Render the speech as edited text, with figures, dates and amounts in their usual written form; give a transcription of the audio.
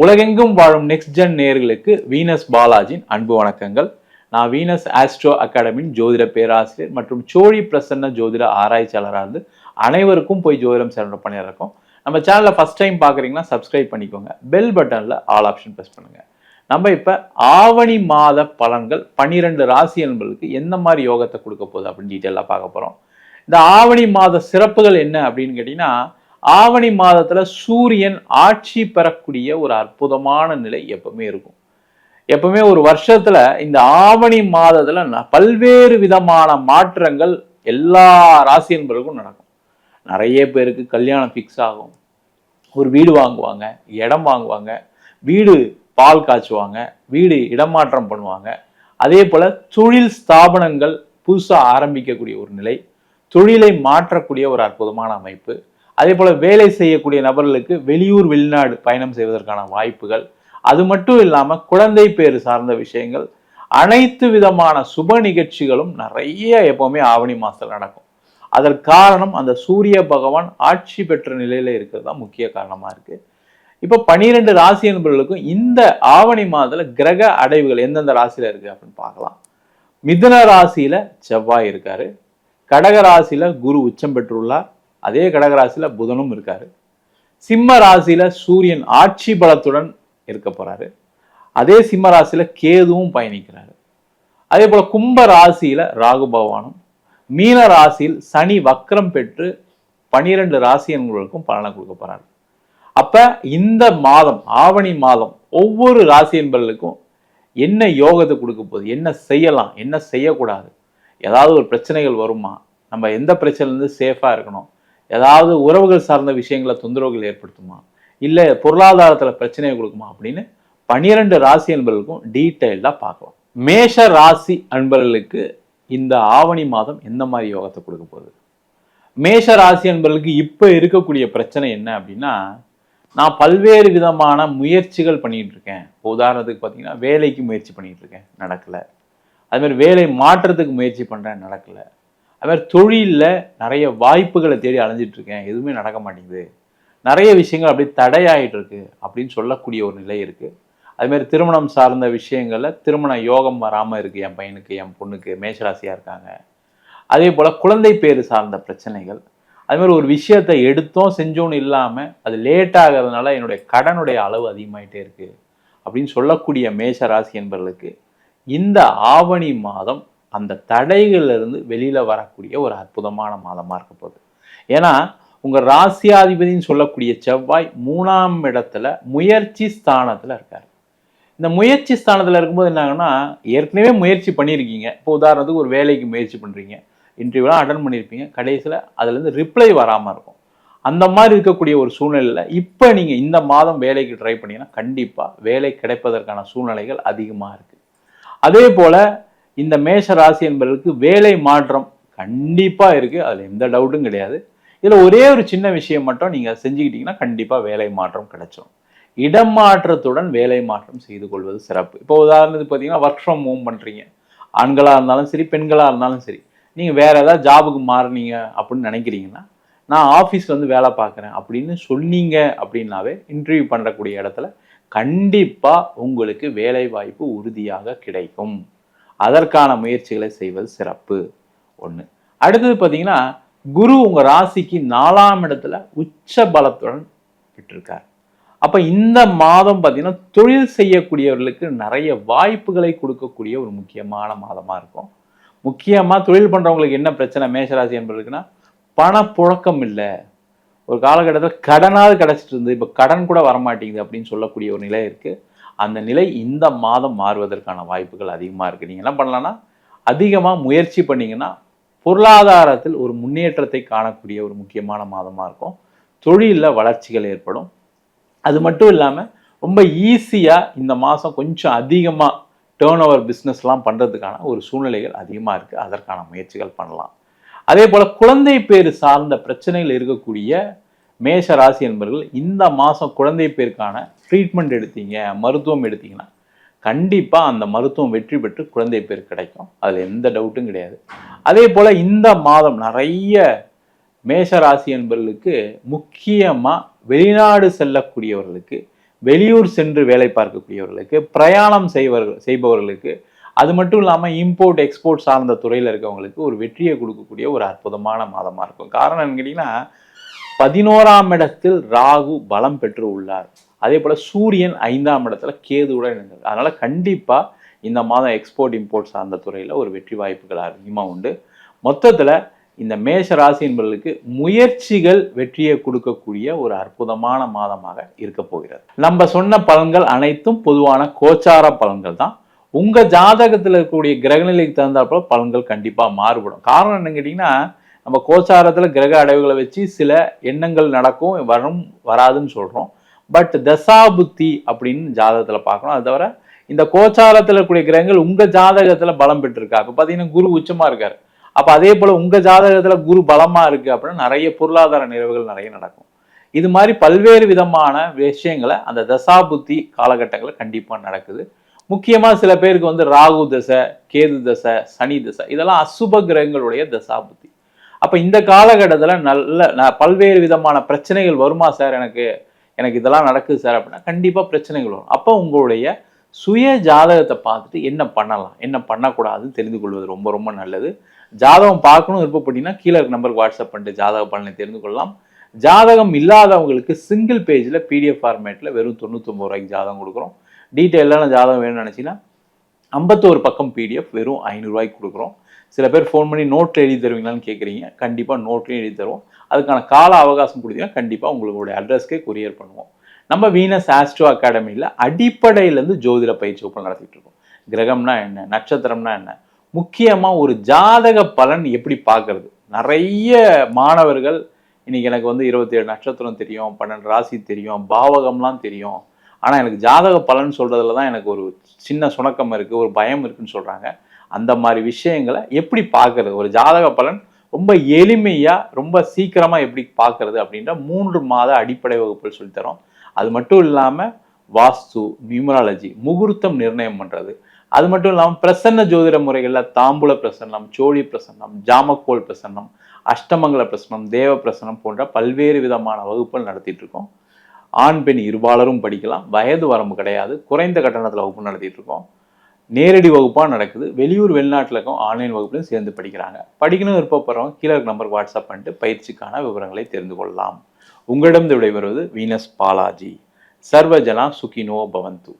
உலகெங்கும் வாழும் next gen நேயர்களுக்கு வீனஸ் பாலாஜியின் அன்பு வணக்கங்கள். நான் வீனஸ் ஆஸ்ட்ரோ அகாடமியின் ஜோதிட பேராசிரியர் மற்றும் சோழி பிரசன்ன ஜோதிட ஆராய்ச்சியாளராக இருந்து அனைவருக்கும் போய் ஜோதிடம் சேனல் பண்ணியிருக்கோம். நம்ம சேனலில் ஃபர்ஸ்ட் டைம் பார்க்குறீங்கன்னா சப்ஸ்கிரைப் பண்ணிக்கோங்க. பெல் பட்டனில் ஆல் ஆப்ஷன் ப்ரெஸ் பண்ணுங்க. நம்ம இப்போ ஆவணி மாத பலன்கள் 12 ராசி என்பதற்கு எந்த மாதிரி யோகத்தை கொடுக்க போகுது அப்படின்னு டீட்டெயிலாக பார்க்க போகிறோம். இந்த ஆவணி மாத சிறப்புகள் என்ன அப்படின்னு கேட்டிங்கன்னா, ஆவணி மாதத்துல சூரியன் ஆட்சி பெறக்கூடிய ஒரு அற்புதமான நிலை எப்பவுமே இருக்கும். எப்பவுமே ஒரு வருஷத்துல இந்த ஆவணி மாதத்துல பல்வேறு விதமான மாற்றங்கள் எல்லா ராசி என்பவர்களுக்கும் நடக்கும். நிறைய பேருக்கு கல்யாணம் ஃபிக்ஸ் ஆகும், ஒரு வீடு வாங்குவாங்க, இடம் வாங்குவாங்க, வீடு பால் காய்ச்சுவாங்க, வீடு இடமாற்றம் பண்ணுவாங்க. அதே போல தொழில் ஸ்தாபனங்கள் புதுசா ஆரம்பிக்கக்கூடிய ஒரு நிலை, தொழிலை மாற்றக்கூடிய ஒரு அற்புதமான அமைப்பு. அதே போல வேலை செய்யக்கூடிய நபர்களுக்கு வெளியூர் வெளிநாடு பயணம் செய்வதற்கான வாய்ப்புகள், அது மட்டும் இல்லாம குழந்தை பேரு சார்ந்த விஷயங்கள், அனைத்து விதமான சுப நிகழ்ச்சிகளும் நிறைய எப்பவுமே ஆவணி மாசத்துல நடக்கும். அதற்கு காரணம் அந்த சூரிய பகவான் ஆட்சி பெற்ற நிலையில இருக்கிறது தான் முக்கிய காரணமா இருக்கு. இப்ப 12 ராசி என்பவர்களுக்கும் இந்த ஆவணி மாதத்துல கிரக அடைவுகள் எந்தெந்த ராசியில இருக்கு அப்படின்னு பார்க்கலாம். மிதுன ராசியில செவ்வாய் இருக்காரு, கடக ராசியில குரு உச்சம் பெற்றுள்ளார், அதே கடகராசியில புதனும் இருக்காரு, சிம்ம ராசியில சூரியன் ஆட்சி பலத்துடன் இருக்க போறாரு, அதே சிம்ம ராசியில கேதுவும் பயணிக்கிறாரு. அதே போல கும்ப ராசியில ராகு பகவானும், மீன ராசியில் சனி வக்ரம் பெற்று 12 ராசி என்பவர்களுக்கும் பலனை கொடுக்க போறாரு. அப்ப இந்த மாதம் ஆவணி மாதம் ஒவ்வொரு ராசி என்பவர்களுக்கும் என்ன யோகத்தை கொடுக்க போகுது, என்ன செய்யலாம், என்ன செய்யக்கூடாது, ஏதாவது ஒரு பிரச்சனைகள் வருமா, நம்ம எந்த பிரச்சனையிலிருந்து சேஃபா இருக்கணும், ஏதாவது உறவுகள் சார்ந்த விஷயங்களை தொந்தரவுகள் ஏற்படுத்துமா, இல்லை பொருளாதாரத்தில் பிரச்சனையை கொடுக்குமா அப்படின்னு 12 ராசி அன்பர்களுக்கும் டீட்டெயிலாக பார்க்கலாம். மேஷ ராசி அன்பர்களுக்கு இந்த ஆவணி மாதம் எந்த மாதிரி யோகத்தை கொடுக்க போகுது? மேஷ ராசி அன்பர்களுக்கு இப்போ இருக்கக்கூடிய பிரச்சனை என்ன அப்படின்னா, நான் பல்வேறு விதமான முயற்சிகள் பண்ணிட்டு இருக்கேன். உதாரணத்துக்கு பார்த்தீங்கன்னா, வேலைக்கு முயற்சி பண்ணிட்டு இருக்கேன், நடக்கலை. அதுமாதிரி வேலை மாற்றத்துக்கு முயற்சி பண்ணுறேன், நடக்கலை. அதுமாதிரி தொழிலில் நிறைய வாய்ப்புகளை தேடி அலைஞ்சிட்டு இருக்கேன், எதுவுமே நடக்க மாட்டேங்குது, நிறைய விஷயங்கள் அப்படி தடையாயிட்டு இருக்கு அப்படின்னு சொல்லக்கூடிய ஒரு நிலை இருக்கு. அதுமாதிரி திருமணம் சார்ந்த விஷயங்களில் திருமண யோகம் வராமல் இருக்கு என் பையனுக்கு, என் பொண்ணுக்கு, மேஷராசியாக இருக்காங்க. அதே போல் குழந்தை பேரு சார்ந்த பிரச்சனைகள், அதுமாதிரி ஒரு விஷயத்தை எடுத்தோம் செஞ்சோன்னு இல்லாமல் அது லேட் ஆகிறதுனால என்னுடைய கடனுடைய அளவு அதிகமாயிட்டே இருக்கு அப்படின்னு சொல்லக்கூடிய மேஷராசி என்பவர்களுக்கு இந்த ஆவணி மாதம் அந்த தடைகள்லேருந்து வெளியில் வரக்கூடிய ஒரு அற்புதமான மாதமாக இருக்க போகுது. ஏன்னா உங்கள் ராசியாதிபதினு சொல்லக்கூடிய செவ்வாய் 3ஆம் இடத்துல முயற்சி ஸ்தானத்தில் இருக்கார். இந்த முயற்சி ஸ்தானத்தில் இருக்கும்போது என்னாங்கன்னா, ஏற்கனவே முயற்சி பண்ணியிருக்கீங்க. இப்போ உதாரணத்துக்கு ஒரு வேலைக்கு முயற்சி பண்ணுறீங்க, இன்டர்வியூலாம் அட்டன் பண்ணியிருப்பீங்க, கடைசியில் அதுலேருந்து ரிப்ளை வராமல் இருக்கும். அந்த மாதிரி இருக்கக்கூடிய ஒரு சூழ்நிலையில் இப்போ நீங்கள் இந்த மாதம் வேலைக்கு ட்ரை பண்ணீங்கன்னா கண்டிப்பாக வேலை கிடைப்பதற்கான சூழ்நிலைகள் அதிகமாக இருக்குது. அதே போல் இந்த மேஷ ராசி என்பவர்களுக்கு வேலை மாற்றம் கண்டிப்பா இருக்கு, அதுல எந்த டவுட்டும் கிடையாது. இதுல ஒரே ஒரு சின்ன விஷயம் மட்டும் நீங்க செஞ்சுக்கிட்டீங்கன்னா கண்டிப்பா வேலை மாற்றம் கிடைச்சிடும். இடமாற்றத்துடன் வேலை மாற்றம் செய்து கொள்வது சிறப்பு. இப்போ உதாரணத்துக்கு பார்த்தீங்கன்னா, ஒர்க் ஃப்ரம் ஹோம் பண்றீங்க, ஆண்களா இருந்தாலும் சரி பெண்களா இருந்தாலும் சரி, நீங்க வேற ஏதாவது ஜாபுக்கு மாறினீங்க அப்படின்னு நினைக்கிறீங்கன்னா, நான் ஆஃபீஸ்ல வந்து வேலை பார்க்குறேன் அப்படின்னு சொன்னீங்க அப்படின்னாவே இன்டர்வியூ பண்ணக்கூடிய இடத்துல கண்டிப்பா உங்களுக்கு வேலை வாய்ப்பு உறுதியாக கிடைக்கும். அதற்கான முயற்சிகளை செய்வது சிறப்பு. ஒன்று. அடுத்தது பார்த்தீங்கன்னா, குரு உங்க ராசிக்கு 4ஆம் இடத்துல உச்ச பலத்துடன் விட்டிருக்கார். அப்ப இந்த மாதம் பார்த்தீங்கன்னா, தொழில் செய்யக்கூடியவர்களுக்கு நிறைய வாய்ப்புகளை கொடுக்கக்கூடிய ஒரு முக்கியமான மாதமா இருக்கும். முக்கியமா தொழில் பண்றவங்களுக்கு என்ன பிரச்சனை மேஷராசி என்பதுக்குன்னா, பணப்புழக்கம் இல்லை, ஒரு காலகட்டத்தில் கடனாவது கிடைச்சிட்டு இருந்து இப்போ கடன் கூட வரமாட்டேங்குது அப்படின்னு சொல்லக்கூடிய ஒரு நிலை இருக்கு. அந்த நிலை இந்த மாதம் மாறுவதற்கான வாய்ப்புகள் அதிகமாக இருக்குது. நீங்கள் என்ன பண்ணலான்னா, அதிகமாக முயற்சி பண்ணிங்கன்னா பொருளாதாரத்தில் ஒரு முன்னேற்றத்தை காணக்கூடிய ஒரு முக்கியமான மாதமாக இருக்கும். தொழிலில் வளர்ச்சிகள் ஏற்படும். அது மட்டும் இல்லாமல் ரொம்ப ஈஸியாக இந்த மாதம் கொஞ்சம் அதிகமாக டேர்ன் ஓவர் பிஸ்னஸ்லாம் பண்ணுறதுக்கான ஒரு சூழ்நிலைகள் அதிகமாக இருக்குது. அதற்கான முயற்சிகள் பண்ணலாம். அதே போல் குழந்தை பேரு சார்ந்த பிரச்சனைகள் இருக்கக்கூடிய மேஷ ராசி என்பவர்கள் இந்த மாதம் குழந்தை பேருக்கான ட்ரீட்மெண்ட் எடுத்தீங்க, மருத்துவம் எடுத்தீங்கன்னா கண்டிப்பாக அந்த மருத்துவம் வெற்றி பெற்று குழந்தை பேர் கிடைக்கும், அதில் எந்த டவுட்டும் கிடையாது. அதே போல் இந்த மாதம் நிறைய மேஷ ராசி என்பவர்களுக்கு முக்கியமாக வெளிநாடு செல்லக்கூடியவர்களுக்கு வெளியூர் சென்று வேலை பார்க்கக்கூடியவர்களுக்கு, பிரயாணம் செய்பவர்களுக்கு, அது மட்டும் இல்லாமல் இம்போர்ட் எக்ஸ்போர்ட் சார்ந்த துறையில் இருக்கவங்களுக்கு ஒரு வெற்றியை கொடுக்கக்கூடிய ஒரு அற்புதமான மாதமாக இருக்கும். காரணம் என்னன்னு கேட்டிங்கன்னா, 11ஆம் இடத்தில் ராகு பலம் பெற்று உள்ளார். அதே போல் சூரியன் 5ஆம் இடத்துல கேதுவுடன் இணைந்தது. அதனால் கண்டிப்பாக இந்த மாதம் எக்ஸ்போர்ட் இம்போர்ட் சார்ந்த துறையில் ஒரு வெற்றி வாய்ப்புகள் அதிகமாக உண்டு. மொத்தத்தில் இந்த மேஷ ராசி என்பவர்களுக்கு முயற்சிகள் வெற்றியை கொடுக்கக்கூடிய ஒரு அற்புதமான மாதமாக இருக்க போகிறது. நம்ம சொன்ன பலன்கள் அனைத்தும் பொதுவான கோச்சார பலன்கள் தான். உங்க ஜாதகத்தில் இருக்கக்கூடிய கிரகநிலைக்கு தகுந்தாற்போல பலன்கள் கண்டிப்பா மாறுபடும். காரணம் என்னன்னு கேட்டீங்கன்னா, நம்ம கோச்சாரத்துல கிரக அடைவுகளை வச்சு சில எண்ணங்கள் நடக்கும், வரும் வராதுன்னு சொல்றோம். பட் தசாபுத்தி அப்படின்னு ஜாதகத்துல பார்க்கணும். அது தவிர இந்த கோச்சாரத்துல இருக்கக்கூடிய கிரகங்கள் உங்க ஜாதகத்துல பலம் பெற்றிருக்கா. இப்ப பாத்தீங்கன்னா குரு உச்சமா இருக்காரு. அப்ப அதே போல உங்க ஜாதகத்துல குரு பலமா இருக்கு அப்படின்னா நிறைய பொருளாதார நிறைவுகள் நிறைய நடக்கும். இது மாதிரி பல்வேறு விதமான விஷயங்களை அந்த தசாபுத்தி காலகட்டங்களில் கண்டிப்பா நடக்குது. முக்கியமா சில பேருக்கு வந்து ராகு தசை, கேது தசை, சனி தசை, இதெல்லாம் அசுப கிரகங்களுடைய தசாபுத்தி. அப்ப இந்த காலகட்டத்துல நல்ல பல்வேறு விதமான பிரச்சனைகள் வருமா சார், எனக்கு இதெல்லாம் நடக்குது சார் அப்படின்னா கண்டிப்பா பிரச்சனைகள் வரும். அப்ப உங்களுடைய சுய ஜாதகத்தை பார்த்துட்டு என்ன பண்ணலாம், என்ன பண்ணக்கூடாதுன்னு தெரிந்து கொள்வது ரொம்ப ரொம்ப நல்லது. ஜாதகம் பார்க்கணும் விருப்பப்பட்டீங்கன்னா கீழே இருக்க நம்பருக்கு வாட்ஸ்அப் பண்ணிட்டு ஜாதக பலனை தெரிந்து கொள்ளலாம். ஜாதகம் இல்லாதவங்களுக்கு சிங்கிள் பேஜில் PDF ஃபார்மேட்டில் வெறும் 99 ரூபாய்க்கு ஜாதகம் கொடுக்குறோம். டீட்டெயிலான ஜாதகம் வேணும்னு நினச்சிங்கன்னா 51 பக்கம் PDF வெறும் 500 ரூபாய்க்கு கொடுக்குறோம். சில பேர் ஃபோன் பண்ணி நோட்டில் எழுதி தருவீங்களான்னு கேட்குறீங்க. கண்டிப்பாக நோட்லையும் எழுதி தருவோம். அதுக்கான கால அவகாசம் கொடுத்தீங்கன்னா கண்டிப்பாக உங்களுடைய அட்ரஸ்க்கே கொரியர் பண்ணுவோம். நம்ம வீனஸ் ஆஸ்ட்ரோ அகாடமியில் அடிப்படையிலேருந்து ஜோதிட பயிற்சி வகுப்பு நடத்திட்டு இருக்கோம். கிரகம்னா என்ன, நட்சத்திரம்னா என்ன, முக்கியமாக ஒரு ஜாதக பலன் எப்படி பார்க்கறது. நிறைய மாணவர்கள் இன்னைக்கு எனக்கு வந்து 27 நட்சத்திரம் தெரியும், 12 ராசி தெரியும், பாவகம்லாம் தெரியும், ஆனால் எனக்கு ஜாதக பலன் சொல்றதுல தான் எனக்கு ஒரு சின்ன சுணக்கம் இருக்குது, ஒரு பயம் இருக்குன்னு சொல்கிறாங்க. அந்த மாதிரி விஷயங்களை எப்படி பார்க்கறது, ஒரு ஜாதக பலன் ரொம்ப எளிமையாக ரொம்ப சீக்கிரமாக எப்படி பார்க்கறது அப்படின்ற 3 மாத அடிப்படை வகுப்புகள் சொல்லித்தரோம். அது மட்டும் இல்லாமல் வாஸ்து, நியூமராலஜி, முகூர்த்தம் நிர்ணயம் பண்ணுறது, அது மட்டும் இல்லாமல் பிரசன்ன ஜோதிட முறைகளில் தாம்பூல பிரசன்னம், சோழி பிரசன்னம், ஜாமக்கோல் பிரசன்னம், அஷ்டமங்கல பிரசனம், தேவ பிரசனம் போன்ற பல்வேறு விதமான வகுப்புகள் நடத்திட்டு இருக்கோம். ஆண் பெண் இருபாலரும் படிக்கலாம். வயது வரம்பு கிடையாது. குறைந்த கட்டணத்தில் வகுப்பு நடத்திட்டு இருக்கோம். நேரடி வகுப்பாக நடக்குது. வெளியூர் வெளிநாட்டில் இருக்கும் ஆன்லைன் வகுப்புலையும் சேர்ந்து படிக்கிறாங்க. படிக்கணும் விருப்பப்படுறவங்க கீழே நம்பருக்கு வாட்ஸ்அப் பண்ணிட்டு பயிற்சிக்கான விவரங்களை தெரிந்து கொள்ளலாம். உங்களிடம் விடைபெறுவது வீனஸ் பாலாஜி. சர்வஜனா சுகினோ பவந்து.